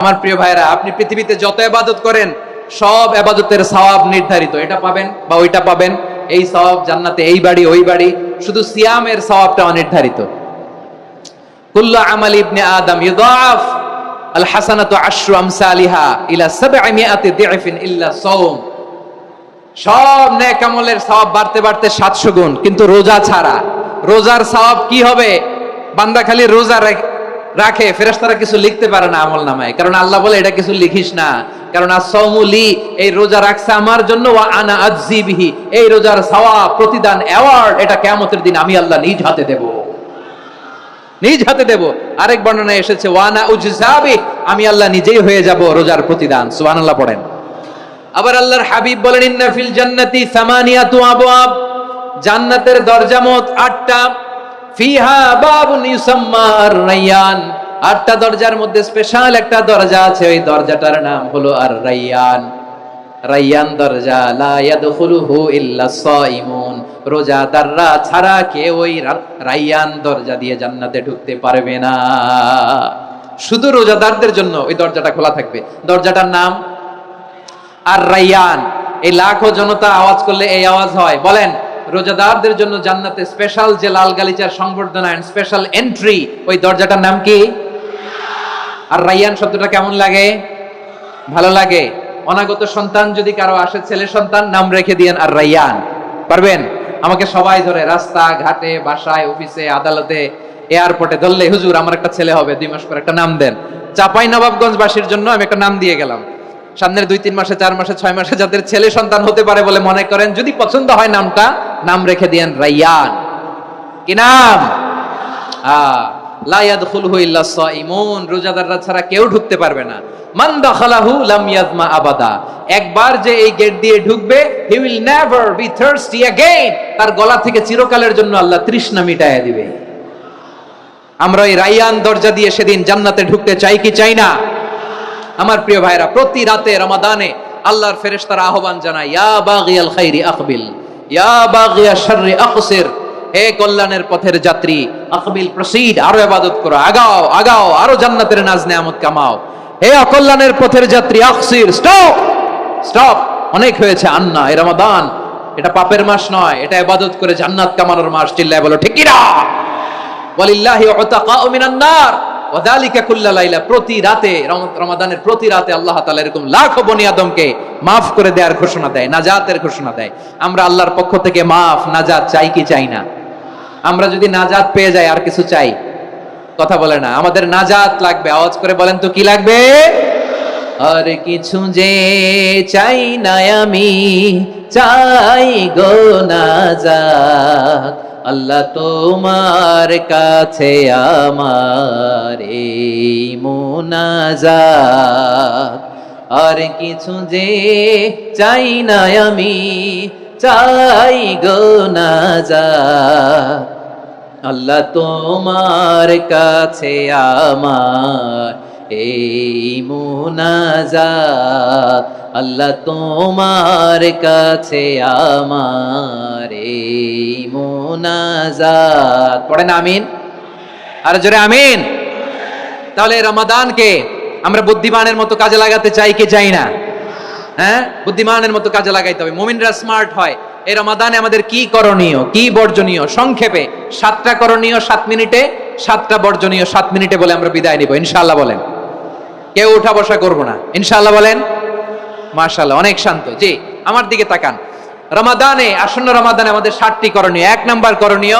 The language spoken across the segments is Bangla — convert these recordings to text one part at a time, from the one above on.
আমার প্রিয় ভাইরা, আপনি পৃথিবীতে যত ইবাদত করেন সব ইবাদতের সওয়াব নির্ধারিত। এটা পাবেন বা ওইটা পাবেন, এই সওয়াব জান্নাতে, এই বাড়ি ওই বাড়ি। শুধু সিয়ামের সওয়াবটা অনির্ধারিত। কুল্লু আমাল ইবনে আদম ইউদাফ আল হাসানাতু আশরু আমসালিহা ইলা 700 দি'ফিন ইল্লা সাওম। সব নেক আমলের সওয়াব বাড়তে বাড়তে 700 গুণ, কিন্তু রোজা ছাড়া। রোজার সওয়াব কি হবে? বান্দা খালি রোজা রাখে, ফেরেশতারা কিছু লিখতে পারে না আমলনামায়, কারণ আল্লাহ বলে এটা কিছু লিখিস না, কারণ as-সাওমু লি, এই রোজা রাখছে আমার জন্য, ওয়া আনা আজজি বিহি, এই রোজার সওয়াব, প্রতিদান, অ্যাওয়ার্ড এটা কিয়ামতের দিন আমি আল্লাহ নিজ হাতে দেব, নিজ হাতে দেব। আরেক বর্ণনায় এসেছে ওয়া আনা উজজা বিহি, আমি আল্লাহ নিজেই হয়ে যাব রোজার প্রতিদান। সুবহানাল্লাহ পড়েন। আবার আল্লাহর হাবিব বলেন ইন্না ফিল জান্নাতি সামানিয়াতু আবওয়াব, জান্নাতের দরজা মোট 8টা। ফিহা বাবুন ইউসাম্মা আর-রায়্যান, 8টা দরজার মধ্যে স্পেশাল একটা দরজা আছে, ওই দরজাটার নাম হলো আর-রায়্যান। রায়্যান দরজা, লা ইয়াদখুলুহু ইল্লা সাইমুন, রোজাদাররা ছাড়া কেউ ওই রায়্যান দরজা দিয়ে জান্নাতে ঢুকতে পারবে না। শুধু রোজাদারদের জন্য ওই দরজাটা খোলা থাকবে। দরজাটার নাম আর-রায়্যান। এই লাখো জনতা আওয়াজ করলে এই আওয়াজ হয়, বলেন রোজাদারদের জন্য জান্নাতে স্পেশাল যে লাল গালিচার সংবর্ধনা এন্ড স্পেশাল এন্ট্রি, ওই দরজাটার নাম কি? আর রায়্যান শব্দটা কেমন লাগে? ভালো লাগে। অনাগত সন্তান যদি কারো আসে, ছেলে সন্তান, নাম রেখে দিয়েন আর রায়্যান। পারবেন? আমাকে সবাই ধরে রাস্তা ঘাটে, বাসায়, অফিসে, আদালতে, এয়ারপোর্টে ধরলে, হুজুর আমার একটা ছেলে হবে 2 মাস পর, একটা নাম দেন। চাপাই নবাবগঞ্জবাসীর জন্য আমি একটা নাম দিয়ে গেলাম। সামনের 2-3 মাসে, 4 মাসে, 6 মাসে যাদের ছেলে সন্তান হতে পারে বলে মনে করেন, যদি পছন্দ হয় নামটা, নাম রেখে দিয়েন রায়্যান। কি নাম? লা ইয়াদখুলুহু ইল্লা সাইমুন, রোজাদাররা ছাড়া কেউ ঢুকতে পারবে না। মান দাখালাহু লাম ইয়াজমা আবাদা, একবার যে এই গেট দিয়ে ঢুকবে, he will never be thirsty again, তার গলা থেকে চিরকালের জন্য আল্লাহ তৃষ্ণা মিটায়া দিবে। আমরা এই রায়্যান দরজা দিয়ে সেদিন জান্নাতে ঢুকতে চাই কি চাই না? আমার প্রিয় ভাইরা, প্রতি রাতে রমাদানে আল্লাহর ফেরেশতারা আহ্বান জানায়, ইয়া বাগিয়াল খাইরি আকবিল, ইয়া বাগিয়াশ শাররি আকসির, হে কল্যাণের পথের যাত্রী, আকবিল প্রসিড, আরো ইবাদত করো, আগাও আগাও, আরো জান্নাতের নাজ নেয়ামত কামাও। হে অকল্যাণের পথের যাত্রী, আকসির, স্টপ স্টপ, অনেক হয়েছে। আন্না, এই রমাদান এটা পাপের মাস নয়, এটা ইবাদত করে জান্নাত কামানোর মাস। চিল্লায় বলো ঠিক কি না? ওয়ালিল্লাহি উতাকাউ মিনান নার ওয়াযালিকা কুল্লা লাইলা, প্রতি রাতে, রমাদানের প্রতি রাতে আল্লাহ তাআলা এরকম লাখো বনি আদমকে মাফ করে দেওয়ার ঘোষণা দেয়, নাজাতের ঘোষণা দেয়। আমরা আল্লাহর পক্ষ থেকে মাফ, নাজাত চাই কি চাই না? আমরা যদি নাজাত পেয়ে যাই আর কিছু চাই? কথা বলে না। আমাদের নাজাত লাগবে, আওয়াজ করে বলেন তো কি লাগবে? আর কিছু যে চাই না আমি, চাই গো নাজাত, আল্লাহ তোমার কাছে আমার এই মুনাজাত। আর কিছু যে চাই না আমি, চাই গো নাজাত, আল্লাহ তোমার কাছে আমার এই মুনাজাত, আল্লাহ তোমার কাছে আমার এই মুনাজাত। পড়েন আমিন, আর জোরে আমিন। তাহলে রমাদানকে আমরা বুদ্ধিমানের মতো কাজে লাগাতে চাই কি চাই না? হ্যাঁ, বুদ্ধিমানের মতো কাজে লাগাইতে হবে। মুমিনরা স্মার্ট হয়। এই রমাদানে আমাদের কি করণীয়, কি বর্জনীয়, সংক্ষেপে 7টা করণীয় 7 মিনিটে, 7টা বর্জনীয় 7 মিনিটে বলে আমরা বিদায় নিব ইনশাআল্লাহ। বলেন, কেউ উঠা বসা করবো না ইনশাআল্লাহ। বলেন মাশাআল্লাহ, অনেক শান্ত। জি, আমার দিকে তাকান। রমাদানে, আসন্ন রমাদানে আমাদের 7টি করণীয়। 1 নাম্বার করণীয়,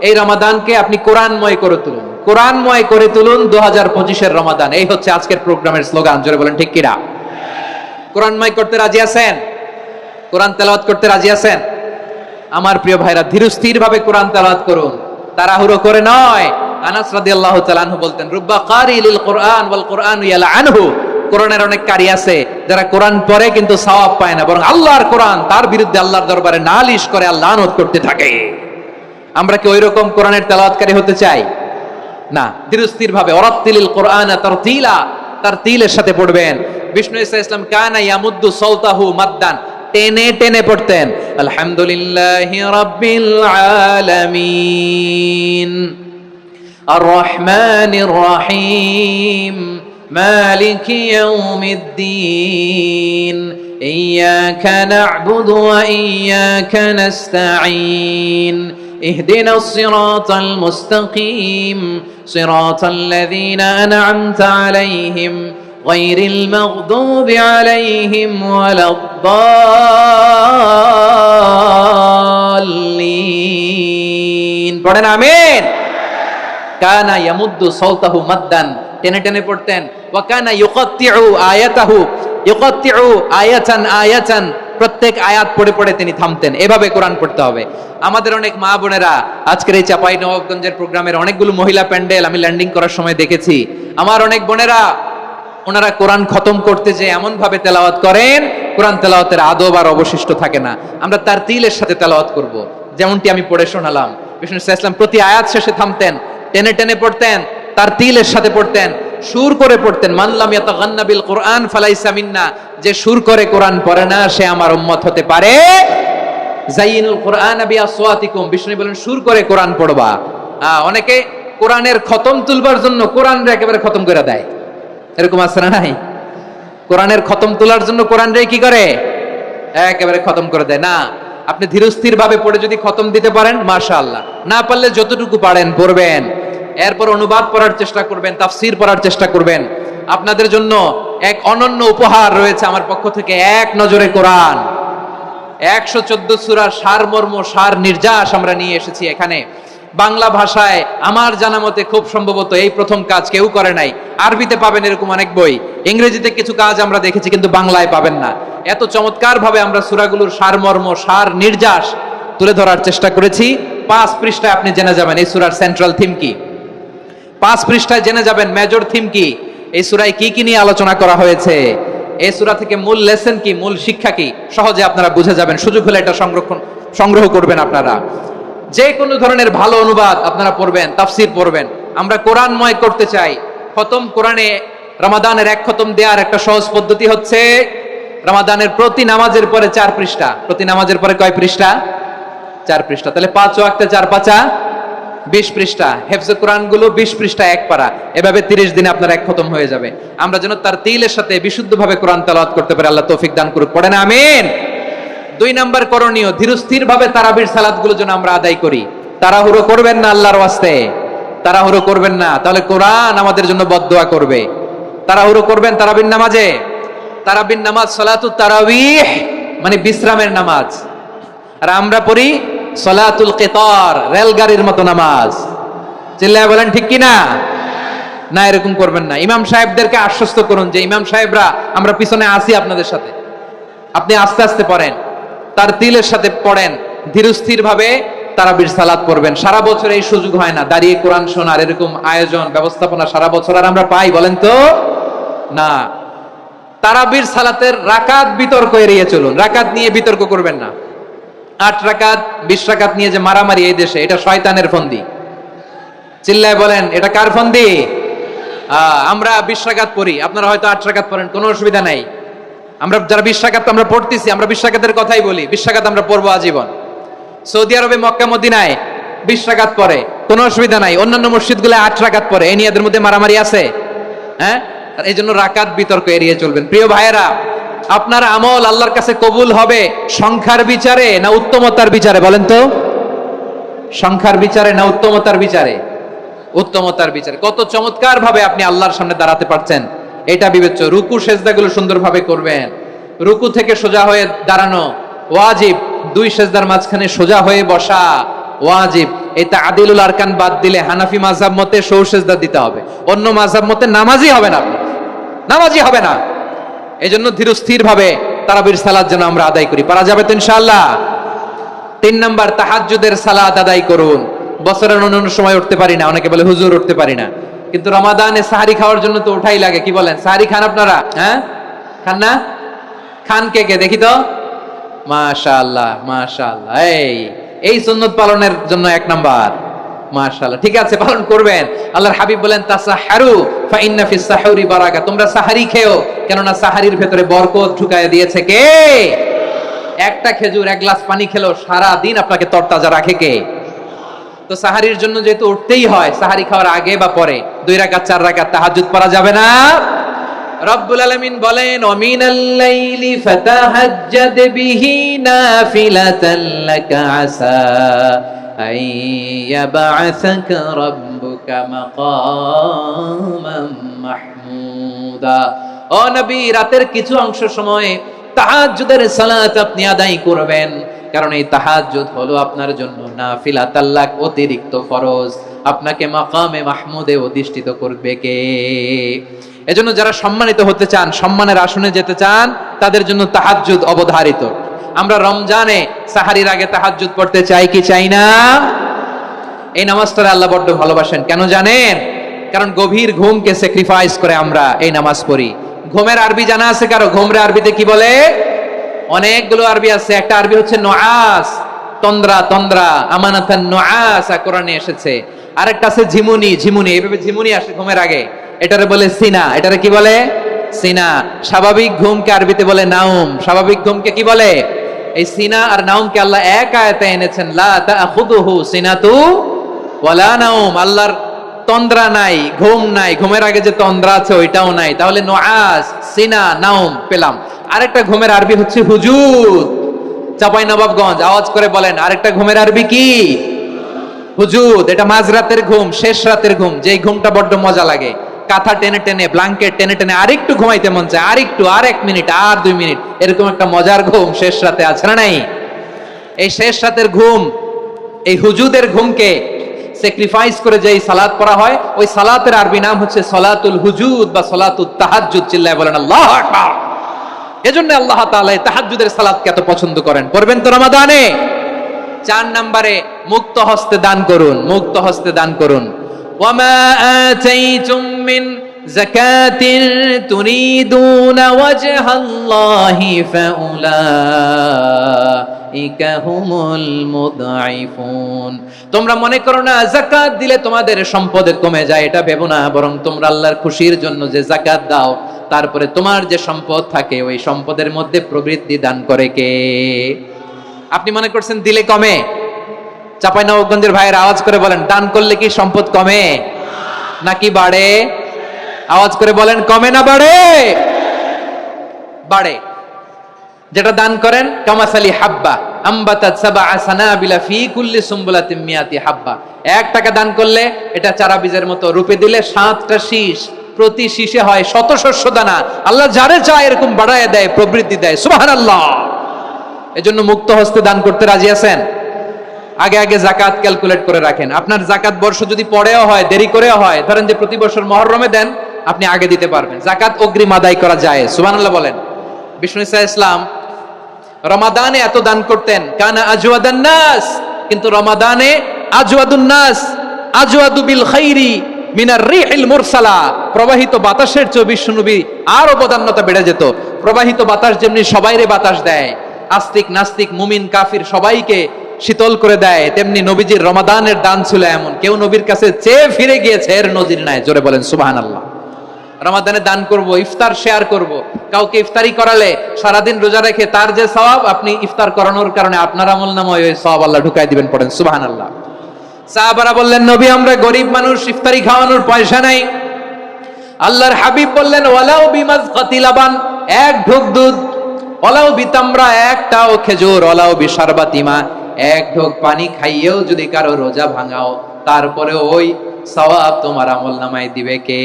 এই রমাদানকে আপনি কোরআনময় করে তুলুন। কোরআনময় করে তুলুন 2025-এর রমাদান। এই হচ্ছে আজকের প্রোগ্রামের স্লোগান। জোরে বলেন ঠিক কিনা? কোরআনময় করতে রাজি আছেন? কোরআন তেলাওয়াত করতে রাজি আছেন? আমার প্রিয় ভাইরা, ধীরস্থির ভাবে কোরআন তেলাওয়াত করুন, তাড়াহুড়ো করে নয়। আনাস রাদিয়াল্লাহু তাআলা আনহু বলতেন, রুব্বা কারিলিল কোরআন ওয়াল কোরআনু ইয়ালআনহু, কোরআনের অনেক কারি আছে যারা কোরআন পড়ে কিন্তু সওয়াব পায় না, বরং আল্লাহর কোরআন তার বিরুদ্ধে আল্লাহর দরবারে নালিশ করে আর লানত করতে থাকে। আমরা কি ওইরকম কোরআনের তেলাওয়াতকারী হতে চাই? না। ধীরস্থির ভাবে, ওয়ারাত্তিলিল কোরআনা তারতিলা, তারতিলের সাথে পড়বেন। বিষ্ণু ঈসা ইসলাম কানা ইয়ামুদ্দু সাওতাহু মাদ্দান, টেনে টেনে পড়তেন। আলহামদুলিল্লাহি রাব্বিল আলামিন আর রহমানির রহিম মালিকি ইয়াউমিদ্দিন ইয়্যাকা না'বুদু ওয়া ইয়্যাকা নাস্তাঈন ইহদিনাস সিরাতাল মুস্তাকিম সিরাতাল লাযীনা আন'আমতা আলাইহিম গায়রিল মাগদুবি আলাইহিম ওয়ালাদ-দাল্লিন। পড়েন আমিন। কানা ইয়ামুদ্দু সাওতাহু মাদ্দান, টেনে টেনে পড়তেন। ওয়া কানা ইউকাত্তিউ আয়াতাহু, ইউকাত্তিউ আয়াতান আয়াতান, প্রত্যেক আয়াত পড়ে পড়ে তিনি থামতেন। এভাবে কোরআন পড়তে হবে। আমাদের অনেক মা বোনেরা আজকের এই চাঁপাইনবাবগঞ্জের প্রোগ্রামের অনেকগুলো মহিলা প্যান্ডেল আমি ল্যান্ডিং করার সময় দেখেছি। আমার অনেক বোনেরা ওনারা কোরআন খতম করতে যে এমন ভাবে তেলাওয়াত করেন, কোরআন তেলাওয়াতের আদব আর অবশিষ্ট থাকে না। আমরা তার তিলের সাথে তেলাওয়াত করব, যেমনটি আমি পড়ে শোনালাম। বিষ্ণু ইসলাম প্রতি আয়াত শেষে থামতেন, টেনে টেনে পড়তেন, তার তিলের সাথে পড়তেন, সুর করে পড়তেন। মান লাম ইয়াতাগান্না বিল কুরআন ফালাইসা মিন্না, যে সুর করে কোরআন পড়ে না সে আমার উম্মত হতে পারে। যায়িনুল কুরআন বিআসওয়াতিকুম, বিষ্ণু বলেন সুর করে কোরআন পড়বা। অনেকে কোরআনের খতম তুলবার জন্য কোরআনরে একেবারে খতম করে দেয়, এরকম আছে না নাই? কোরআনের খতম তোলার জন্য কোরআনরে কি করে? একেবারে খতম করে দেয়। না, আপনি ধীরস্থির ভাবে পড়ে যদি খতম দিতে পারেন মাশাআল্লাহ, না পারলে যতটুকু পারেন পড়বেন, এরপর অনুবাদ পড়ার চেষ্টা করবেন, তাফসীর পড়ার চেষ্টা করবেন। আপনাদের জন্য এক অনন্য উপহার রয়েছে আমার পক্ষ থেকে, এক নজরে কোরআন। 114 সূরার সারমর্ম, সার নির্যাস আমরা নিয়ে এসেছি এখানে বাংলা ভাষায়। আমার জানা মতে খুব সম্ভবত এই প্রথম কাজ কেউ করে নাই। আরবিতে পাবেন এরকম অনেক বই, ইংরেজিতে কিছু কাজ আমরা দেখেছি, কিন্তু বাংলায় পাবেন না। এত চমৎকার ভাবে আমরা সূরাগুলোর সারমর্ম, সার নির্যাস তুলে ধরার চেষ্টা করেছি। 5 পৃষ্ঠায় আপনি জেনে যাবেন এই সূরার সেন্ট্রাল থিম কি। 5 পৃষ্ঠায় জেনে যাবেন মেজর থিম কি, এই সূরায় কি কি নিয়ে আলোচনা করা হয়েছে, এই সূরা থেকে মূল লেসন কি, মূল শিক্ষা কি, সহজে আপনারা বুঝে যাবেন। সুযোগ হলে এটা সংগ্রহ করবেন আপনারা। যে কোনো ধরনের ভালো অনুবাদ আপনারা পড়বেন, তাফসীর পড়বেন। আমরা কোরআনময় করতে চাই। খতম কোরআনে রমাদানের 1 খতম দেওয়ার একটা সহজ পদ্ধতি হচ্ছে রমাদানের প্রতি নামাজের পরে 4 পৃষ্ঠা। প্রতি নামাজের পরে কয় পৃষ্ঠা? 4 পৃষ্ঠা। তাহলে 5 ওয়াক্তে 4 পাঁচা 20 পৃষ্ঠা। হেফজে কোরআন গুলো 20 পৃষ্ঠা এক পারা, এভাবে 30 দিনে আপনার 1 খতম হয়ে যাবে। আমরা যেন তার তিলের সাথে বিশুদ্ধভাবে কোরআন তেলাওয়াত করতে পারি, আল্লাহ তৌফিক দান করুক। পড়েন আমিন। 2 নাম্বার করণীয়, ধীরস্থির ভাবে তারাবির সালাতগুলো যেন আমরা আদায় করি। তাড়াহুড়ো করবেন না আল্লাহর ওয়াস্তে, তাড়াহুড়ো করবেন না, তাহলে কোরআন আমাদের জন্য বদদোয়া করবে। তাড়াহুড়ো করবেন তারাবির নামাজে। তারাবির নামাজ সালাতুত তারাবিহ মানে বিশ্রামের নামাজ, আর আমরা পড়ি সালাতুল কিতার, রেলগাড়ির মতো নামাজ। চিল্লায় বলেন ঠিক কি না? না, এরকম করবেন না। ইমাম সাহেবদেরকে আশ্বস্ত করুন যে ইমাম সাহেবরা আমরা পিছনে আসি আপনাদের সাথে, আপনি আস্তে আস্তে পড়েন, তার তিলের সাথে পড়েন, ধীরস্থির ভাবে তারাবির সালাত পড়বেন। সারা বছর এই সুযোগ হয় না, দাঁড়িয়ে কোরআন শোনার এরকম আয়োজন ব্যবস্থাপনা সারা বছর আর আমরা পাই বলেন তো না। তারাবির সালাতের রাকাত বিতর্ক এড়িয়ে চলুন, রাকাত নিয়ে বিতর্ক করবেন না। 8 রাকাত 20 রাকাত নিয়ে যে মারামারি এই দেশে, এটা শয়তানের ফন্দি। চিল্লায় বলেন এটা কার ফন্দি? আমরা 20 রাকাত পড়ি, আপনারা হয়তো 8 রাকাত পড়েন, কোনো অসুবিধা নাই। আমরা যারা 20 রাকাত আমরা পড়তেছি, আমরা 20 রাকাতের কথাই বলি, 20 রাকাত আমরা পড়বো আজীবন। সৌদি আরবে মক্কা মদিনায় 20 রাকাত পড়ে, কোনো অসুবিধা নাই। অন্যান্য মসজিদগুলো 8 রাকাত পড়ে, এই নিয়ে এদের মধ্যে মারামারি আছে? হ্যাঁ, এই জন্য রাকাত বিতর্ক এড়িয়ে চলবেন। প্রিয় ভাইয়েরা, আপনার আমল আল্লাহর কাছে কবুল হবে সংখ্যার বিচারে না উত্তমতার বিচারে বলেন তো? সংখ্যার বিচারে না উত্তমতার বিচারে? উত্তমতার বিচারে। কত চমৎকার ভাবে আপনি আল্লাহর সামনে দাঁড়াতে পারছেন এটা বিবেচ্য। রুকু সেজদাগুলো সুন্দরভাবে করবেন, রুকু থেকে সোজা হয়ে দাঁড়ানো ওয়াজিব, 2 সেজদার মাঝখানে সোজা হয়ে বসা ওয়াজিব। এটা আদিলুল আরকান বাদ দিলে হানাফি মাযহাব মতে সৌ সেজদা দিতে হবে, অন্য মাযহাব মতে নামাজই হবে না, আপনি নামাজই হবে না। এজন্য ধীরস্থির ভাবে তারাবির সালাত যেন আমরা আদায় করি। পারা যাবে তো ইনশাআল্লাহ? 3 নাম্বার, তাহাজ্জুদের সালাত আদায় করুন। বছরের অন্যান্য সময় উঠতে পারি না, অনেকে বলে হুজুর উঠতে পারি না, কিন্তু রমাদানে সাহারি খাওয়ার জন্য তো ওঠাই লাগে। কি বলেন, সাহারি খান আপনারা? হ্যাঁ, খান না? খান কে কে দেখি তো? মাশাআল্লাহ মাশাআল্লাহ। এই সুন্নত পালনের জন্য 1 নাম্বার। মাশাআল্লাহ, ঠিক আছে, পালন করবেন। আল্লাহর হাবিব বলেন তাসাহারু ফা ইন্না ফিস সাহুরি বারাকা, তোমরা সাহারি খেও, কেননা সাহারির ভেতরে বরকত ঢুকায় দিয়েছে কে? একটা খেজুর 1 গ্লাস পানি খেলো সারা দিন আপনাকে তরতাজা রাখে কে? তো সাহারির জন্য যেহেতু উঠতেই হয়, সাহারি খাওয়ার আগে বা পরে 2 রাকাত 4 রাকাত তাহাজ্জুদ পড়া যাবে না? রব্বুল আলামিন বলেন ওমিনাল লাইলি ফাতাহাজ্জাদ বিহি নাফিলাতান লাকা আসা আইয়াবআসাকা রাব্বুকা মাকামান মাহমুদা। ও নবী, রাতের কিছু অংশ সময় তাহাজ্জুদের সালাত আপনি আদায় করবেন, কারণ এই তাহাজ্জুদ হলো আপনার জন্য নাফিলাতাল লাক, অতিরিক্ত ফরজ। আপনাকে মাকামে মাহমুদে অধিষ্ঠিত করবে কে? এজন্য যারা সম্মানিত হতে চান, সম্মানের আসনে যেতে চান, তাদের জন্য তাহাজ্জুদ অবধারিত। আমরা রমজানে সাহারির আগে তাহাজ্জুদ পড়তে চাই কি চাই না? এই নামাজটা আল্লাহ বড্ড ভালোবাসেন। কেন জানেন? কারণ গভীর ঘুমকে স্যাক্রিফাইস করে আমরা এই নামাজ পড়ি। ঘুমের আরবি জানা আছে কারো? ঘুমরে আরবিতে কি বলে? অনেকগুলো আরবি আছে। একটা আরবি হচ্ছে নুআস, তন্দ্রা, তন্দ্রা, আমানাতান নুআসা কোরআনে এসেছে। আরেকটা আছে ঝিমুনি, ঝিমুনি, এইভাবে ঝিমুনি আসে ঘুমের আগে, এটারে বলে সিনা। এটারে কি বলে? সিনা। স্বাভাবিক ঘুমকে আরবিতে বলে নাউম। স্বাভাবিক ঘুমকে কি বলে? এই সিনা আর নাউমকে আল্লাহ এক আয়াতে এনেছেন, লা তাখুযুহু সিনাতু ওয়ালা নাউম। আল্লাহর তন্দ্রা নাই, ঘুম নাই, ঘুমের আগে যে তন্দ্রা আছে ওইটাও নাই। তাহলে নুআস, সিনা, নাউম পেলাম। আরেকটা ঘুমের আরবি হচ্ছে হুজুদ। চাঁপাইনবাবগঞ্জ আওয়াজ করে বলেন, আরেকটা ঘুমের আরবি কি? হুজুদ। এটা মাঝরাতের ঘুম, শেষ রাতের ঘুম, যেই ঘুমটা বড্ড মজা লাগে। কাঁথা টেনে টেনে, ব্ল্যাঙ্কেট টেনে টেনে আরেকটু ঘুমাইতে মন চায়, আরেকটু, আর 1 মিনিট, আর 2 মিনিট, এরকম একটা মজার ঘুম শেষ রাতে আছে না নাই? এই শেষ রাতের ঘুম, এই হুজুদের ঘুমকে স্যাক্রিফাইস করে যেই সালাত পড়া হয়, ওই সালাতের আরবি নাম হচ্ছে সালাতুল হুজুদ বা সালাতুত তাহাজ্জুদ। চিল্লায় বলেন আল্লাহু আকবার। এজন্য আল্লাহ তাআলা তাহাজ্জুদের সালাতকে এত পছন্দ করেন। পড়বেন তো রমাদানে। 4 নম্বরে মুক্ত হস্তে দান করুন, মুক্ত হস্তে দান করুন। ওয়ামা আতাইতুম মিন যাকাতিন তুরিদুনা ওয়াজহাল্লাহি ফাউলাইকা হুমুল মুদঈফুন। তোমরা মনে করো না যাকাত দিলে তোমাদের সম্পদ কমে যায়, এটা ভেবো না, বরং তোমরা আল্লাহর খুশির জন্য যে যাকাত দাও, তারপরে তোমার যে সম্পদ থাকে ওই সম্পদের মধ্যে প্রবৃদ্ধি দান করে কে? আপনি মনে করছেন দিলে কমে? চাঁপাইনবাবগঞ্জের ভাইয়ের আওয়াজ করে বলেন, দান করলে কি সম্পদ কমে নাকি বাড়ে? আওয়াজ করে বলেন, কমে না বাড়ে? বাড়ে। যেটা দান করেন, কামাসালি হাব্বা আম্বাতাত সাবআ সানাবিলা ফি কুল্লি সুমবুলাতিন মিয়াতি হাব্বা। 1 টাকা দান করলে এটা চারা বীজের মতো, রূপে দিলে 7টা শীষ, প্রতি শীষে হয় 100 শস্য দানা। আল্লাহ যারে চায় এরকম বাড়ায় দেয়, প্রবৃদ্ধি দেয়। সুবহানাল্লাহ। এজন্য মুক্ত হস্তে দান করতে রাজি আছেন? আগে আগে যাকাত ক্যালকুলেট করে রাখেন। আপনার যাকাত বর্ষ যদি পরেও হয়, দেরি করেও হয়, ধরেন যে প্রতি বছর মুহররমে দেন, আপনি আগে দিতে পারবেন। যাকাত অগ্রিম আদায় করা যায়। সুবহানাল্লাহ বলেন। বিষ্ণু ঈসা ইসলাম রমাদানে এত দান করতেন, কানা আজওয়াদান নাস, কিন্তু রমাদানে আজওয়াদুন নাস আজওয়াদু বিল খাইরি মিনার রিহিল মুরসালা। প্রবাহিত বাতাসের চেয়ে বিশ্বনবী আরো বদান্যতা বেড়ে যেত। প্রবাহিত বাতাস যেমনি সবাইরে বাতাস দেয়, আস্তিক নাস্তিক মুমিন কাফির সবাইকে শীতল করে দেয়, তেমনি নবীজির রমাদানের দান ছিল এমন, কেউ নবীর কাছে চেয়ে ফিরে গিয়েছে এর নজির নাই। জোরে বলেন সুবহানাল্লাহ। রমাদানে দান করব, ইফতার শেয়ার করব। কাউকে ইফতারি করালে সারাদিন রোজা রেখে তার যে সওয়াব, আপনি ইফতার করানোর কারণে আপনার আমলনামায় ওই সওয়াব আল্লাহ ঢুকাই দিবেন। পড়েন সুবহানাল্লাহ। সাহাবারা বললেন, নবী আমরা গরিব মানুষ, ইফতারি খাওয়ানোর পয়সা নাই। আল্লাহর হাবিব বললেন, ওয়ালাউ বিমাজকাতি লাবান, 1 ঢোক দুধ, ওয়ালাউ বিতামরা, 1টাও খেজুর, ওয়ালাউ বিশারবাতিমা, 1 ঢোক পানি খাইয়েও যদি কারো রোজা ভাঙাও, তারপরে ওই সওয়াব তোমার আমলনামায় দিবে কে?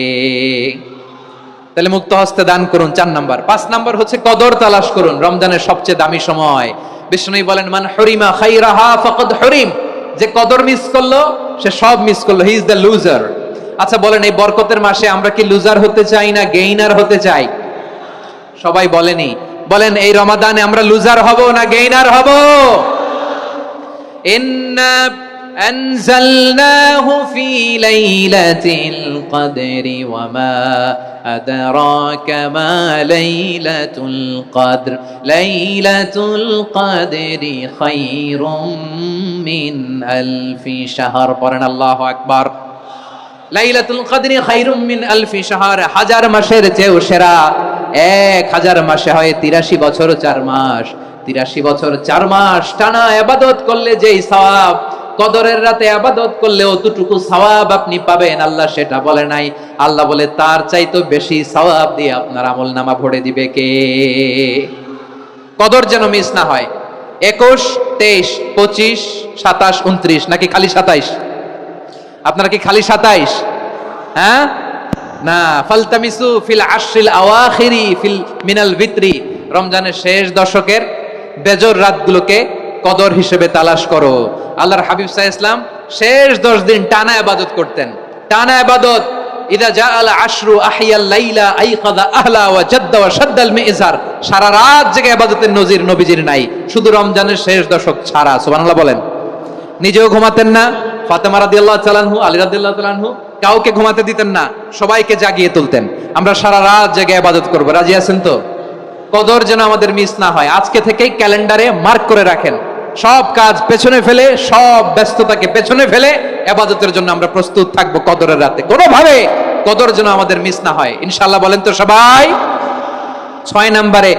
তাহলে মুক্ত হস্তে দান করুন, 4 নাম্বার। 5 নাম্বার হচ্ছে কদর তালাশ করুন, রমজানের সবচেয়ে দামি সময়। বিষ্ণু বলেন, মান হুরিমা খাইরাহা ফাকাদ হুরিম, যে কদর মিস করলো সে সব মিস করলো, হি ইজ দ্য লুজার। আচ্ছা বলেন, এই বরকতের মাসে আমরা কি লুজার হতে চাই না গেইনার হতে চাই? সবাই বলেনি, বলেন এই রমাদানে আমরা লুজার হব না গেইনার হব? ইন্না أنزلناه في ليلة القدر وما أدراك ما ليلة القدر ليلة القدر خير من ألف شهر قرن الله أكبر লাইলাতুল কদরি খায়রুম মিন আলফি শাহর, 1000 মাসের চেয়েও সেরা। 1000 মাসে হয় 83 বছর 4 মাস। 83 বছর 4 মাস টানা ইবাদত করলে যেই সওয়াব, কদরের রাতে ইবাদত করলে অতটুকু সওয়াব আপনি পাবেন, আল্লাহ সেটা বলে নাই। আল্লাহ বলে তার চাইতে বেশি সওয়াব দিয়ে আপনার আমলনামা ভরে দিবে কে? কদর যেন মিস না হয়। 21, 23, 25, 27, 29 নাকি খালি 27? আপনারা কি খালি 27? হ্যাঁ না, ফালতামিসু ফিল আশরিল আওয়াখিরি ফিল মিনাল ভিতরি, রমজানের শেষ দশকের বেজর রাতগুলোকে কদর হিসেবে তালাশ করো। আল্লাহর হাবিব সাল্লাল্লাহু আলাইহি ওয়াসাল্লাম শেষ 10 দিন টানা ইবাদত করতেন, টানা ইবাদত। ইদা জাআল আশরু আহিয়াল লাইলা আইকাযা আহলা ওয়া জাদ্দা ওয়া শাদ্দাল মিজার, সারা রাত জেগে ইবাদতের নজির নবীজির নাই, শুধু রমজানের শেষ দশক ছাড়া। সুবহানাল্লাহ বলেন। নিজেও ঘুমাতেন না, ফাতেমা রাদিয়াল্লাহু তাআলা আনহু, আলী রাদিয়াল্লাহু তাআলা আনহু কাউকে ঘুমাতে দিতেন না, সবাইকে জাগিয়ে তুলতেন। আমরা সারা রাত জেগে ইবাদত করব, রাজি আছেন তো? কদর যেন আমাদের মিস না হয়। আজকে থেকেই ক্যালেন্ডারে মার্ক করে রাখেন, সব কাজ পেছনে ফেলে, সব ব্যস্ততাকে পেছনে ফেলে ইবাদতের জন্য আমরা প্রস্তুত থাকবো কদরের রাতে। কোনোভাবে কদর যেন আমাদের মিস না হয়, ইনশাআল্লাহ। বলেন তো সবাই? 6 নম্বরে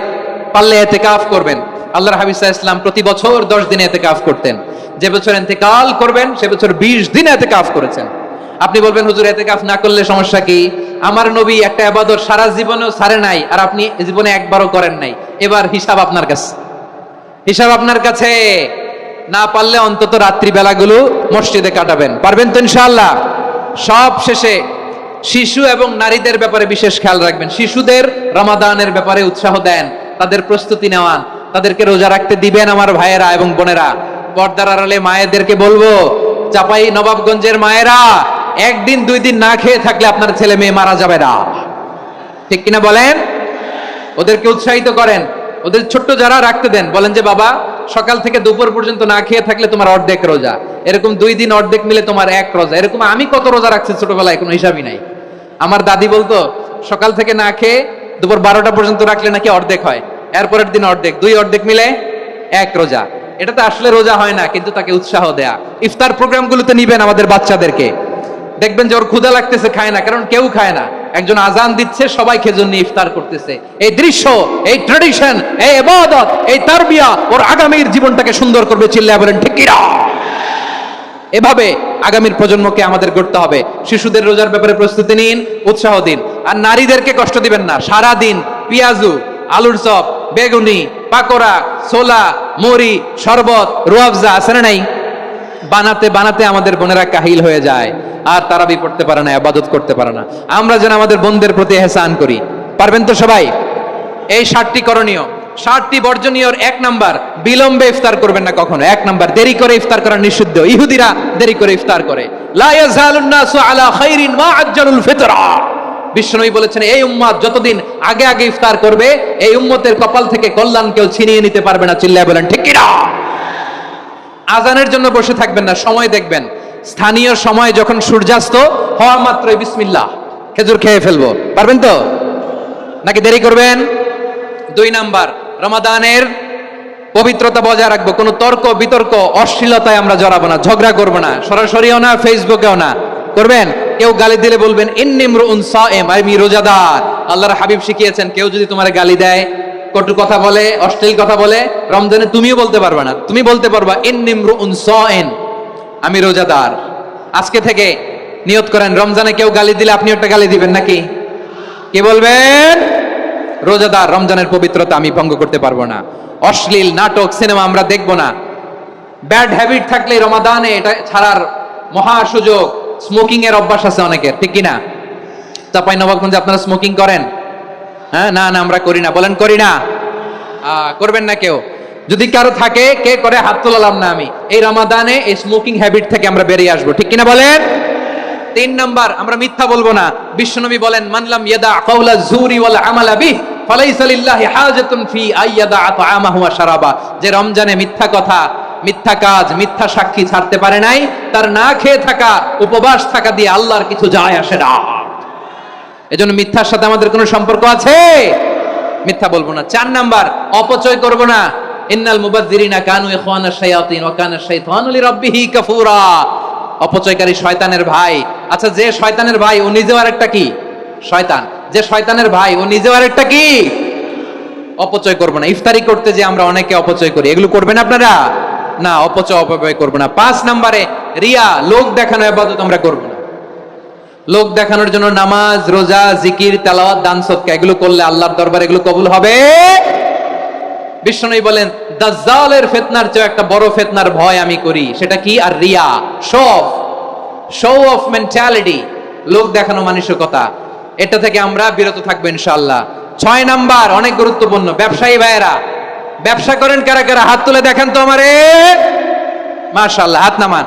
পারলে ইতিকাফ করবেন। আল্লাহর হাবিব সাল্লাল্লাহু আলাইহি ওয়াসাল্লাম প্রতি বছর 10 দিন ইতিকাফ করতেন। যে বছর ইন্তেকাল করবেন সে বছর 20 দিন ইতিকাফ করেছেন। আপনি বলবেন হুজুর ইতিকাফ না করলে সমস্যা কি? আমার নবী একটা ইবাদত সারা জীবনেও ছাড়ে নাই, আর আপনি জীবনে একবারও করেন নাই। এবার হিসাব আপনার কাছে, হিসাব আপনার কাছে। না পারলে অন্তত রাত্রি বেলাগুলো মসজিদে কাটাবেন, পারবেন তো ইনশাআল্লাহ? সব শেষে শিশু এবং নারীদের ব্যাপারে বিশেষ খেয়াল রাখবেন। শিশুদের রমাদানের ব্যাপারে উৎসাহ দেন, তাদের প্রস্তুতি নেওয়ান, তাদেরকে রোজা রাখতে দিবেন। আমার ভাইয়েরা এবং বোনেরা, পর্দার আড়ালে মায়েদেরকে বলবো, চাপাই নবাবগঞ্জের মায়েরা, 1 দিন 2 দিন না খেয়ে থাকলে আপনার ছেলে মেয়ে মারা যাবে না, ঠিক কিনা বলেন? ওদেরকে উৎসাহিত করেন, ওদের ছোট্ট যারা রাখতে দেন, বলেন যে বাবা সকাল থেকে দুপুর পর্যন্ত না খেয়ে থাকলে তোমার অর্ধেক রোজা, এরকম 2 দিন অর্ধেক মিলে তোমার 1 রোজা। এরকম আমি কত রোজা রাখছি ছোটবেলায়, কোনো হিসাবই নাই। আমার দাদি বলতো সকাল থেকে না খেয়ে দুপুর 12টা পর্যন্ত রাখলে নাকি অর্ধেক হয়, এরপরের দিন অর্ধেক, 2 অর্ধেক মিলে 1 রোজা। এটা তো আসলে রোজা হয় না, কিন্তু তাকে উৎসাহ দেয়া। ইফতার প্রোগ্রামগুলোতে নিবেন আমাদের বাচ্চাদেরকে, দেখবেন যে ওর ক্ষুধা লাগতেছে, খায় না, কারণ কেউ খায় না। একজন আজান দিচ্ছে, সবাই খেজুর নিয়ে ইফতার করতেছে। এই দৃশ্য, এই ট্র্যাডিশন, এই ইবাদত, এই তারবিয়া ওর আগামীর জীবনটাকে সুন্দর করবে। চিল্লায়া বলেন ঠিক কিনা? এভাবে আগামীর প্রজন্মকে আমাদের গড়তে হবে। শিশুদের রোজার ব্যাপারে প্রস্তুতি নিন, উৎসাহ দিন। আর নারীদেরকে কষ্ট দিবেন না। সারা দিন পেঁয়াজু, আলুর চপ, বেগুনি, পাকোড়া, ছোলা, মুড়ি, শরবত, রুয়াবজা আছে না নাই? বানাতে বানাতে আমাদের বোনেরা কাহিল হয়ে যায়, আর তারাবি পড়তে পারে না, ইবাদত করতে পারে না। আমরা যেন আমাদের বোনদের প্রতি ইহসান করি, পারবেন তো সবাই? এই 7টি করণীয়, 7টি বর্জনীয়। 1 নাম্বার, বিলম্বে ইফতার করবেন না কখনো। 1 নাম্বার, দেরি করে ইফতার করা নিষিদ্ধ। ইহুদিরা দেরি করে ইফতার করে। লা ইয়াজালুন নাসু আলা খাইরিন মা আজ্জালুল ফিতরা। বিশ্বনবী বলেছেন এই উম্মত যতদিন আগে আগে ইফতার করবে, এই উম্মতের কপাল থেকে কল্যাণ কেউ ছিনিয়ে নিতে পারবে না। চিল্লায় বলেন ঠিক কিনা? আজানের জন্য বসে থাকবেন না, সময় দেখবেন। স্থানীয় সময় যখন সূর্যাস্ত হওয়া মাত্রই বিসমিল্লাহ, খেজুর খেয়ে ফেলবো, পারবেন তো? নাকি দেরি করবেন? 2 নাম্বার, রমাদানের পবিত্রতা বজায় রাখবো। কোনো তর্ক বিতর্ক অশ্লীলতায় আমরা জড়াবো না, ঝগড়া করবো না, সরাসরিও না, ফেসবুকেও না। করবেন? কেউ গালি দিলে বলবেন ইন্নিমরুন সায়েম, আমি রোজাদার। আল্লাহর হাবিব শিখিয়েছেন, কেউ যদি তোমার গালি দেয়, কটু কথা বলে, অশ্লীল কথা বলে, রমজানে তুমিও বলতে পারবে না। তুমি বলতে পারবা ইন্নিমরুন সায়েম, আমি রোজাদার। আজকে থেকে নিয়ত করেন, রমজানে কেউ গালি দিলে আপনি একটা গালি দিবেন নাকি? কি বলবেন? রোজাদার, রমজানের পবিত্রতা আমি ভঙ্গ করতে পারবো না। অশ্লীল নাটক, সিনেমা আমরা দেখবো না। ব্যাড হ্যাবিট থাকলে রমাদানে এটা ছাড়ার মহা সুযোগ। স্মোকিং এর অভ্যাস আছে অনেকের, ঠিক কিনা? চাপাই নবাবগঞ্জে আপনারা স্মোকিং করেন? হ্যাঁ, না না আমরা করি না। বলেন করি না? করবেন না কেউ? যদি কারো থাকে, কে করে হাত তোলালাম না আমি। এই রমাদানে এই স্মোকিং হ্যাবিট থেকে আমরা বেরিয়ে আসবো, ঠিক কিনা বলেন? 3 নাম্বার, আমরা মিথ্যা বলবো না। বিশ্বনবী বলেন মানলাম ইয়াদা কাওলা যুরি ওয়াল আমালা বিহি ফালাইসা লিল্লাহি হাজাতুন ফি আইয়াদা তাআমাহু ওয়া শারাবা। যে রমজানে মিথ্যা কথা, মিথ্যা কাজ, মিথ্যা সাক্ষী ছাড়তে পারে নাই, তার না খেয়ে থাকা, উপবাস থাকা দিয়ে আল্লাহর কিছু যায় আসে না। এজন্য মিথ্যার সাথে আমাদের কোনো সম্পর্ক আছে? মিথ্যা বলবো না। 4 নাম্বার, অপচয় করবো না। ইন্নাল মুবাযযিরিনা কানু ইখওয়ানাশ শায়াতিন ওয়া কানা শাইতানু লিরাব্বিহি কাফুরা। অপচয়কারী শয়তানের ভাই। আচ্ছা, যে শয়তানের ভাই ও নিজেও আরেকটা কি? শয়তান। যে শয়তানের ভাই ও নিজেও আরেকটা কি? অপচয় করবো না। ইফতারি করতে যে আমরা অনেকে অপচয় করি, এগুলো করবেন আপনারা? না, অপচয় অপব্যয় করবো না। 5 নাম্বারে রিয়া, লোক দেখানো ইবাদত আমরা করব না। লোক দেখানোর জন্য নামাজ, রোজা, জিকির, তেলাওয়াত, দান সদকা এগুলো করলে আল্লাহর দরবারে এগুলো কবুল হবে। বিষ্ণু বলেন দাজ্জালের ফিতনার চেয়ে একটা বড় ফিতনার ভয় আমি করি, সেটা কি? আর রিয়া, শো অফ মেন্টালিটি, লোক দেখানো মানসিকতা। এটা থেকে আমরা বিরত থাকবো ইনশাআল্লাহ। 6 নাম্বার অনেক গুরুত্বপূর্ণ, ব্যবসায়ী ভাইয়েরা, ব্যবসা করেন কারা কারা? হাত তুলে দেখেন তো আমারে। মাশাআল্লাহ, হাত নামান।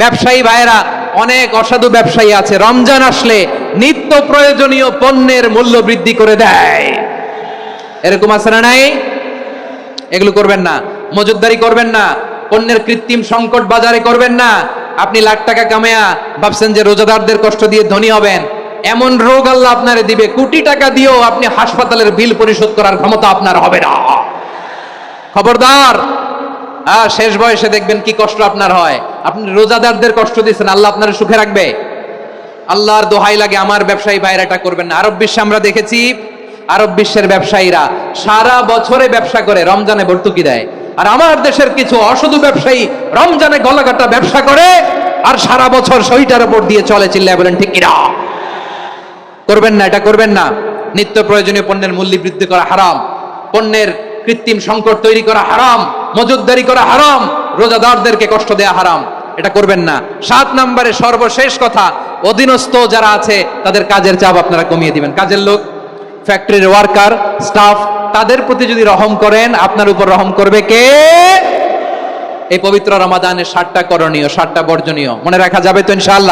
ব্যবসায়ী ভাইয়েরা, অনেক অসাধু ব্যবসায়ী আছে রমজান আসলে নিত্য প্রয়োজনীয় পণ্যের মূল্য বৃদ্ধি করে দেয়। এরকম আছে না নাই? এগুলো করবেন না। মজুদদারি করবেন না। পণ্যের কৃত্রিম সংকট বাজারে করবেন না। আপনি লাখ টাকা কামায়া ভাবছেন যে রোজাদারদের কষ্ট দিয়ে ধনী হবেন, এমন রোগ আল্লাহ আপনারে দিবে, কোটি টাকা দিয়েও আপনি হাসপাতালের বিল পরিশোধ করার ক্ষমতা আপনার হবে না। খবরদার। শেষ বয়সে দেখবেন কি কষ্ট আপনার হয়। আপনি রোজাদারদের কষ্ট দিচ্ছেন, আল্লাহ আপনার সুখে রাখবে? আল্লাহর দোহাই লাগে, আমার ব্যবসায়ী ভাইরা এটা করবেন না। আরব বিশ্বে আমরা দেখেছি, আরব বিশ্বের ব্যবসায়ীরা সারা বছরে ব্যবসা করে, রমজানে ভর্তুকি দেয়। আর আমার দেশের কিছু অসাধু ব্যবসায়ী রমজানে গলাকাটা ব্যবসা করে আর সারা বছর সইটার উপর দিয়ে চলে। চিল্লায় বলেন ঠিক কিনা? করবেন না, এটা করবেন না। নিত্য প্রয়োজনীয় পণ্যের মূল্য বৃদ্ধি করা হারাম, পণ্যের কৃত্রিম সংকট তৈরি করা হারাম, মজুদদারি করা হারাম, রোজাদারদেরকে কষ্ট দেয়া হারাম, এটা করবেন না। 7 নম্বরে সর্বশেষ কথা, অধীনস্থ যারা আছে তাদের কাজের চাপ আপনারা কমিয়ে দিবেন। কাজের লোক, ফ্যাক্টরির ওয়ার্কার, স্টাফ, তাদের প্রতি যদি রহম করেন, আপনার উপর রহম করবে কে? এই পবিত্র রমাদানের 7টা করণীয়, 7টা বর্জনীয় মনে রাখা যাবে তো ইনশাআল্লাহ?